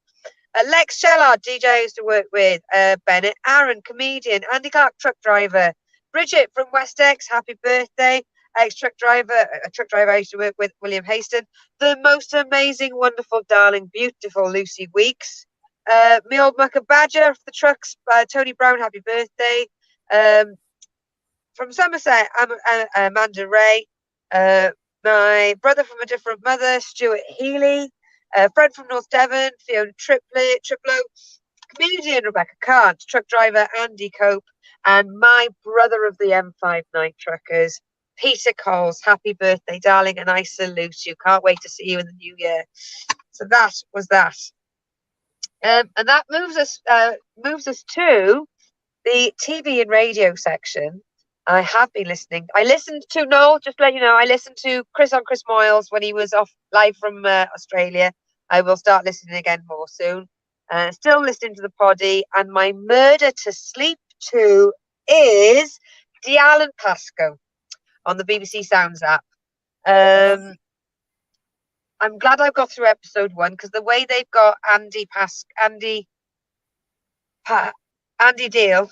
Lex Shellard, DJ I used to work with. Bennett Aaron, comedian. Andy Clark, truck driver. Bridget from West Ex, happy birthday. Ex-truck driver, a truck driver I used to work with, William Haston. The most amazing, wonderful, darling, beautiful Lucy Weeks. Me old mucker badger of the trucks, Tony Brown, happy birthday. From Somerset, Amanda Ray. My brother from a different mother, Stuart Healy. Fred from North Devon, Fiona Triplo. Comedian Rebecca Carnt, truck driver Andy Cope, and my brother of the M5 Night Truckers, Peter Coles, happy birthday, darling, and I salute you. Can't wait to see you in the new year. So that was that. And that moves us to the TV and radio section. I have been listening. I listened to Noel, just to let you know, I listened to Chris Moyles when he was off live from Australia. I will start listening again more soon. Still listening to the poddy, and my murder to sleep to is Dial and Pasco on the BBC Sounds app. I'm glad I've got through episode 1 because the way they've got Andy Deal,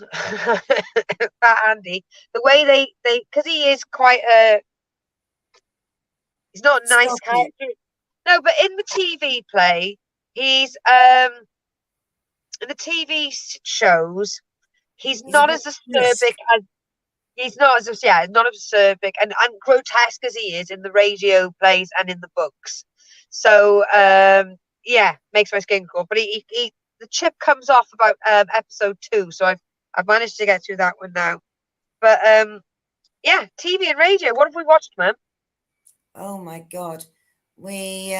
Fat Andy, the way they because he is quite he's not a nice character. No, but in the TV play, he's in the TV shows, he's not as acerbic as not as acerbic and grotesque as he is in the radio plays and in the books. So yeah, makes my skin crawl. But he the chip comes off about episode 2, so I've managed to get through that one now. But yeah, TV and radio. What have we watched, Mum? Oh my God, we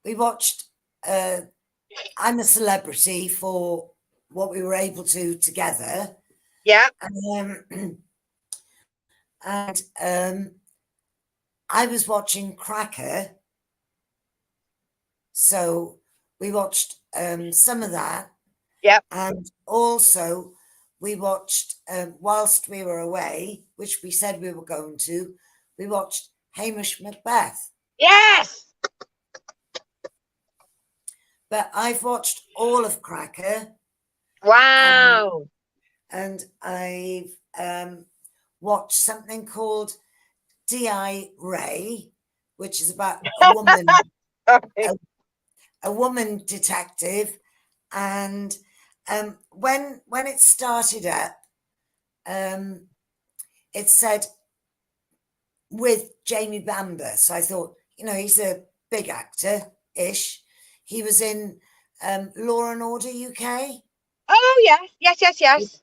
watched I'm a Celebrity for what we were able to together. Yeah. And I was watching Cracker, so we watched some of that. Yeah. And also we watched whilst we were away, which we said we were going to, we watched Hamish Macbeth. Yes. But I've watched all of Cracker. Wow. And I've watched something called D.I. Ray, which is about a woman, Sorry. a woman detective, and when it started up, it said with Jamie Bamber. So I thought, he's a big actor-ish. He was in Law and Order UK. Oh, yes.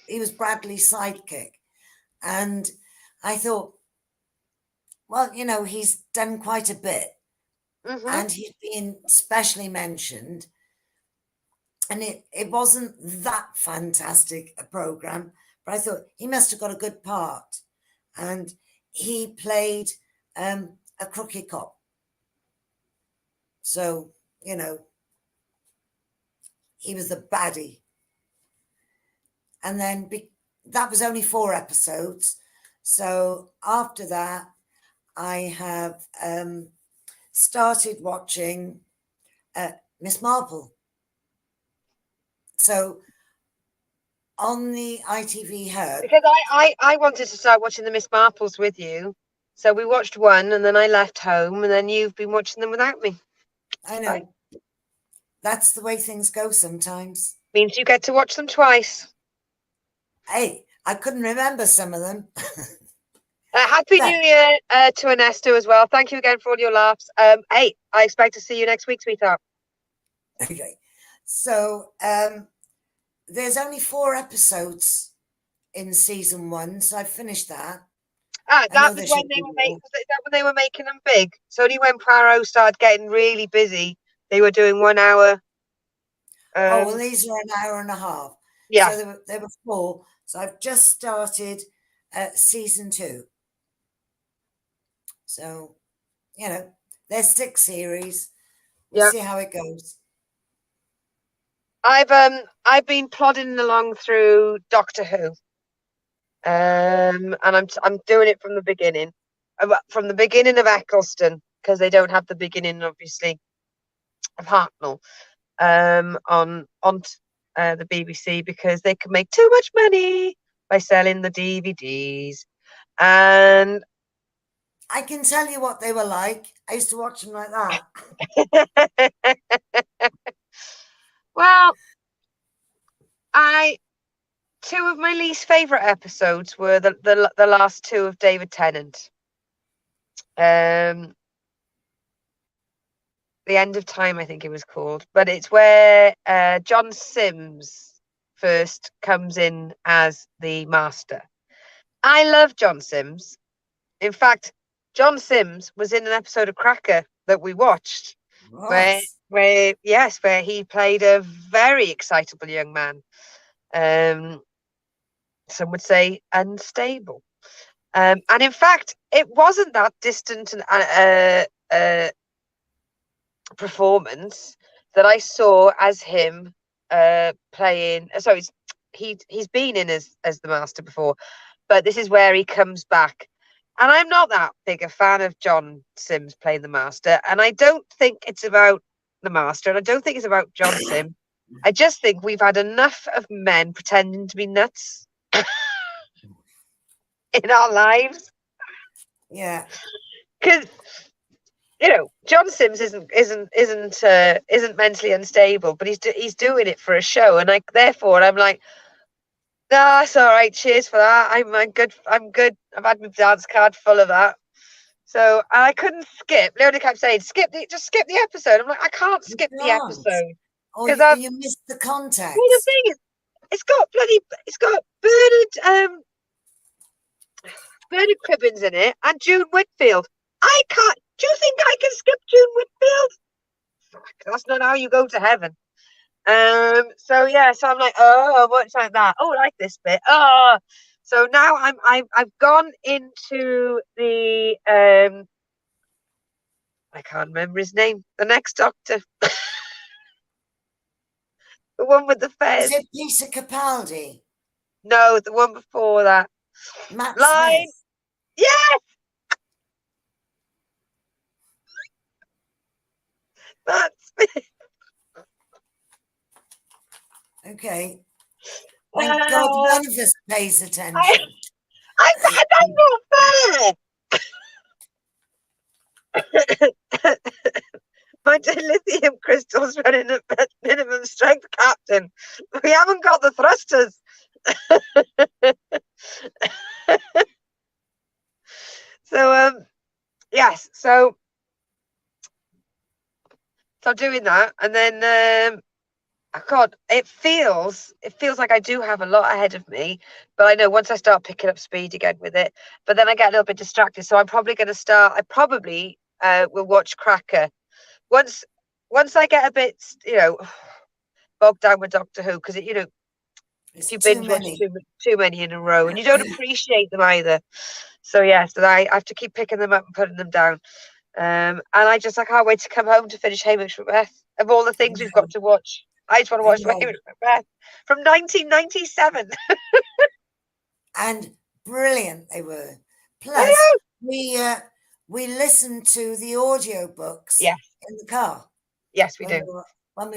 He was Bradley's sidekick. And I thought, well, he's done quite a bit. Mm-hmm. And he's been specially mentioned. And it wasn't that fantastic a program, but I thought he must have got a good part. And he played a crooked cop. So, he was the baddie. And then that was only 4 episodes. So after that, I have started watching Miss Marple. So on the ITV Hub. Because I wanted to start watching the Miss Marples with you. So we watched one and then I left home and then you've been watching them without me. I know. Right. That's the way things go sometimes. Means you get to watch them twice. Hey, I couldn't remember some of them. Happy New Year to Ernesto as well. Thank you again for all your laughs. Hey, I expect to see you next week, sweetheart. Okay. So there's only 4 episodes in season 1, so I finished that. That was when they were making. Is that when they were making them big? So only when Poirot started getting really busy, they were doing 1 hour. Oh well, these are an hour and a half. Yeah. So there were 4. So I've just started season 2. So, there's 6 series. We'll see how it goes. I've been plodding along through Doctor Who. And I'm doing it from the beginning of Eccleston, because they don't have the beginning, obviously, of Hartnell on the BBC, because they can make too much money by selling the DVDs. And I can tell you what they were like. I used to watch them like that. Well, 2 of my least favorite episodes were the last 2 of David Tennant. The End of Time, I think it was called, but it's where John Sims first comes in as the Master. I love John Sims. In fact, John Sims was in an episode of Cracker that we watched, where he played a very excitable young man. Some would say unstable. And in fact, it wasn't that distant performance that I saw as him playing. Sorry, he's been in as the Master before, but this is where he comes back. And I'm not that big a fan of John Sims playing the Master, and I don't think it's about the Master, and I don't think it's about John Sims. I just think we've had enough of men pretending to be nuts in our lives. Yeah, because John Sims isn't mentally unstable, but he's doing it for a show, and I'm like, nah, it's all right. Cheers for that. I'm good. I've had my dance card full of that. So I couldn't skip. Leonie kept saying, just skip the episode. I'm like, I can't skip the episode. Because you missed the context. Well, the thing is, it's got Bernard Cribbins in it and June Whitfield. I can't. Do you think I can skip June Whitfield? Fuck, that's not how you go to heaven. So I'm like, oh, what's like that? Oh, I like this bit. Oh, so now I've gone into the I can't remember his name. The next Doctor, the one with the fez. Is it Peter Capaldi? No, the one before that. Matt Smith. Yes. Matt Smith. Okay. Thank God none of us pays attention. That's not fair. My dilithium crystals running at minimum strength, Captain. We haven't got the thrusters. So yes, so doing that, and then God, it feels like I do have a lot ahead of me, but I know once I start picking up speed again with it, but then I get a little bit distracted. So I'm probably going to start. I probably will watch Cracker once I get a bit, bogged down with Doctor Who, because if It's you too binge watch many. too many in a row, and you don't appreciate them either. So yes, I have to keep picking them up and putting them down. And I can't wait to come home to finish Hamish Macbeth. Of all the things we've got to watch, I just want to I watch know. Hamish Macbeth from 1997. And brilliant they were. I Plus, know. we listened to the audio books Yes, in the car yes, we when do. we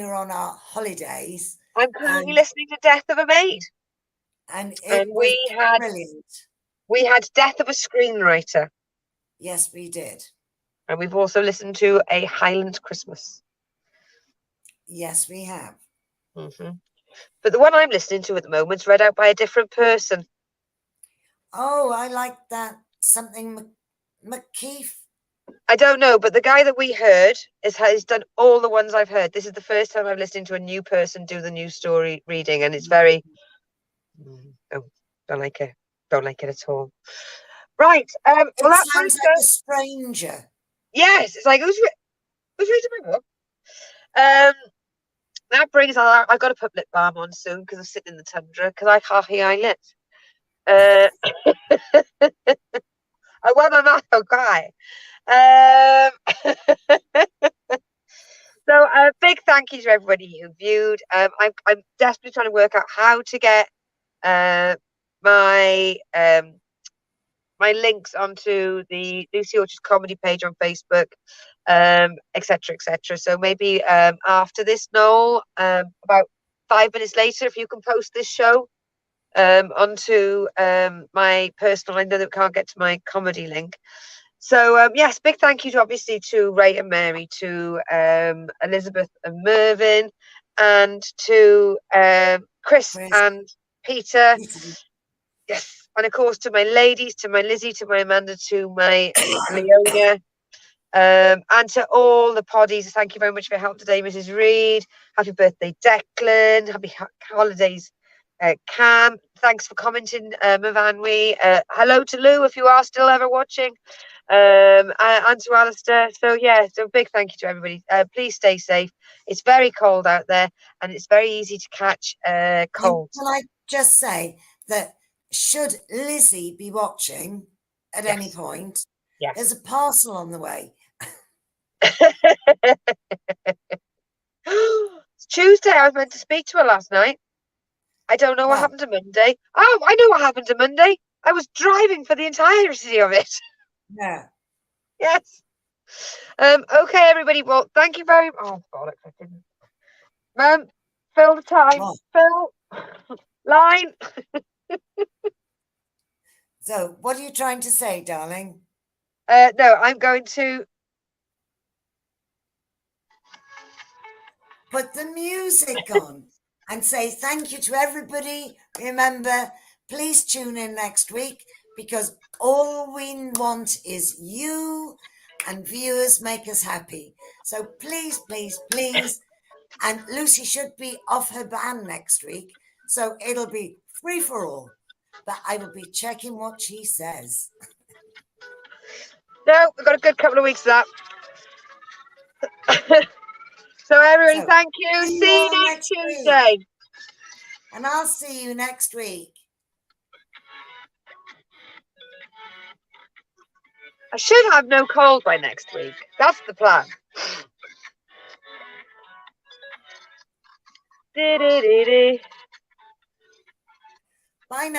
were on our holidays, I'm currently and listening to Death of a Maid, it and was brilliant. we had Death of a Screenwriter, Yes, we did. and we've also listened to A Highland Christmas. Yes, we have. Hmm. But the one I'm listening to at the moment is read out by a different person. Oh, I like that. Something McKeith. I don't know, but the guy that we heard has done all the ones I've heard. This is the first time I'm listening to a new person do the new story reading, and it's very oh, don't like it. Don't like it at all. Right. Well, It that brings sounds like a us. stranger. Yes, it's like who's reading my book? That brings. I've got to put lip balm on soon because I'm sitting in the tundra because I can't hear lit. Uh, I want a macho guy. So a big thank you to everybody who viewed. I'm desperately trying to work out how to get my my links onto the Lucy Orchard comedy page on Facebook, etc., etc. So maybe after this, Noel, about 5 minutes later, if you can post this show onto my personal. I know that can't get to my comedy link. So yes, big thank you to obviously to Ray and Mary, to Elizabeth and Mervyn, and to Chris Chris. and Peter. Yes, and of course to my ladies, to my Lizzie, to my Amanda, to my Leonia, and to all the poddies. Thank you very much for your help today, Mrs. Reed. Happy birthday, Declan. Happy holidays, Cam. Thanks for commenting, Mavanwi. Hello to Lou if you are still ever watching. And to Alistair. So yeah, so big thank you to everybody. Please stay safe. It's very cold out there, and it's very easy to catch colds. Can I just say that should Lizzie be watching at any point, Yes. there's a parcel on the way. It's Tuesday. I was meant to speak to her last night. I don't know what happened to Monday. Oh, I know what happened to Monday. I was driving for the entirety of it. Yeah. Yes. Okay, everybody. Well, thank you very much. Oh, bollocks, I didn't. Fill the time. Oh. Fill line. So, what are you trying to say, darling? No, I'm going to put the music on and say thank you to everybody. Remember, please tune in next week because all we want is you, and viewers make us happy. So please, please, please. And Lucy should be off her ban next week, so it'll be free for all. But I will be checking what she says. No, we've got a good couple of weeks of that. So everybody, thank you. See you next Tuesday. Week. And I'll see you next week. I should have no cold by next week. That's the plan. Bye now.